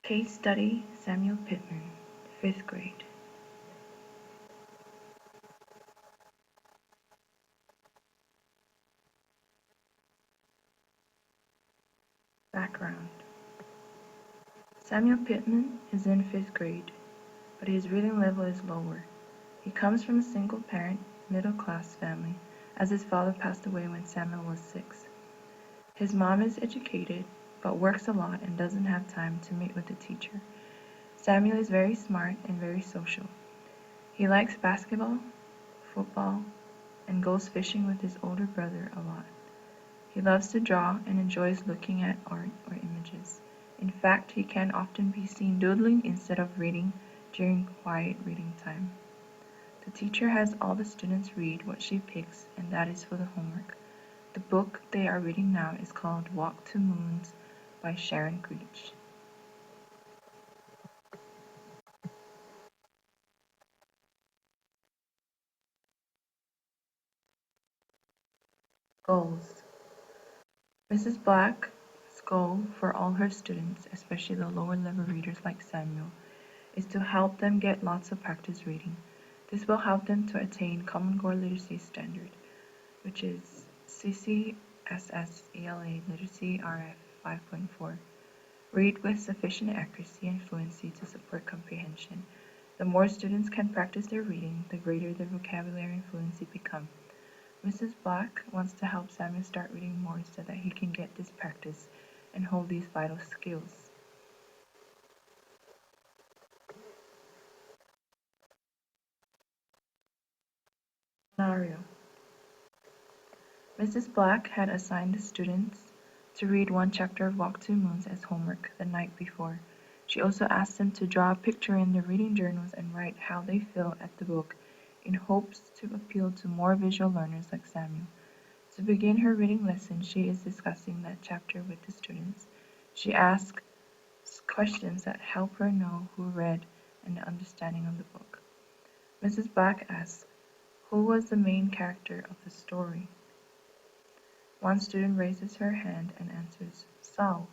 Case Study Samuel Pittman, 5th grade. Background. Samuel Pittman is in 5th grade, but his reading level is lower. He comes from a single-parent, middle-class family, as his father passed away when Samuel was 6. His mom is educated, but works a lot and doesn't have time to meet with a teacher. Samuel is very smart and very social. He likes basketball, football, and goes fishing with his older brother a lot. He loves to draw and enjoys looking at art or images. In fact, he can often be seen doodling instead of reading during quiet reading time. The teacher has all the students read what she picks, and that is for the homework. The book they are reading now is called Walk to Moons by Sharon Creech. Goals. Mrs. Black's goal for all her students, especially the lower level readers like Samuel, is to help them get lots of practice reading. This will help them to attain Common Core Literacy Standard, which is CCSS-ELA Literacy RF 5.4. Read with sufficient accuracy and fluency to support comprehension. The more students can practice their reading, the greater their vocabulary and fluency become. Mrs. Black wants to help Samuel start reading more so that he can get this practice and hold these vital skills. Scenario. Mrs. Black had assigned the students to read one chapter of Walk to Moons as homework the night before. She also asked them to draw a picture in their reading journals and write how they feel at the book, in hopes to appeal to more visual learners like Samuel. To begin her reading lesson, she is discussing that chapter with the students. She asks questions that help her know who read and the understanding of the book. Mrs. Black asks, "Who was the main character of the story?" One student raises her hand and answers, "Saul."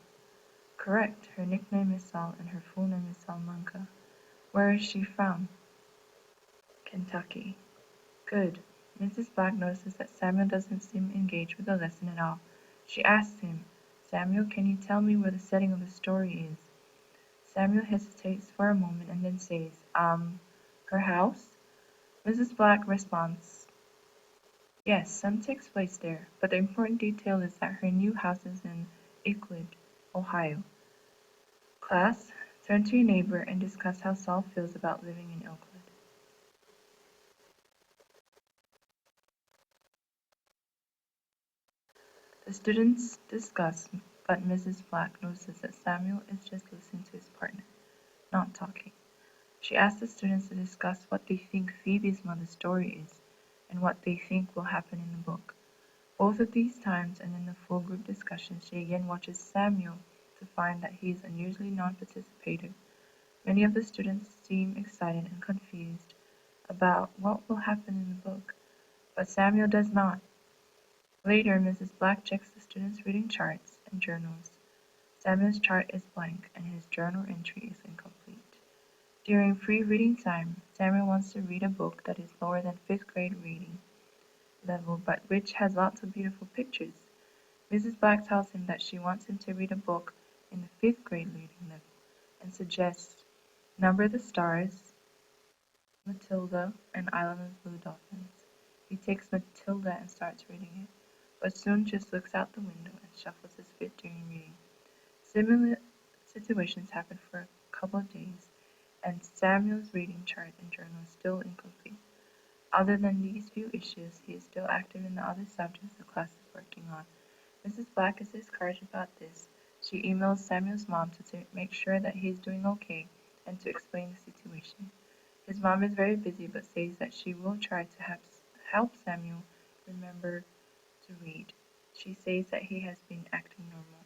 Correct, her nickname is Saul and her full name is Salmanka. Where is she from? Kentucky. Good. Mrs. Black notices that Samuel doesn't seem engaged with the lesson at all. She asks him, "Samuel, can you tell me where the setting of the story is?" Samuel hesitates for a moment and then says, her house? Mrs. Black responds, "Yes, some takes place there, but the important detail is that her new house is in Euclid, Ohio." Class, turn to your neighbor and discuss how Saul feels about living in Euclid. The students discuss, but Mrs. Black notices that Samuel is just listening to his partner, not talking. She asks the students to discuss what they think Phoebe's mother's story is, and what they think will happen in the book. Both of these times and in the full group discussion, she again watches Samuel to find that he is unusually non-participative. Many of the students seem excited and confused about what will happen in the book, but Samuel does not. Later, Mrs. Black checks the students' reading charts and journals. Samuel's chart is blank and his journal entry is incomplete. During free reading time, Samuel wants to read a book that is lower than 5th grade reading level but which has lots of beautiful pictures. Mrs. Black tells him that she wants him to read a book in the 5th grade reading level and suggests Number the Stars, Matilda, and Island of Blue Dolphins. He takes Matilda and starts reading it, but soon just looks out the window and shuffles his feet during reading. Similar situations happen for a couple of days, and Samuel's reading chart and journal is still incomplete. Other than these few issues, he is still active in the other subjects the class is working on. Mrs. Black is discouraged about this. She emails Samuel's mom to make sure that he is doing okay and to explain the situation. His mom is very busy but says that she will try to help Samuel remember to read. She says that he has been acting normal.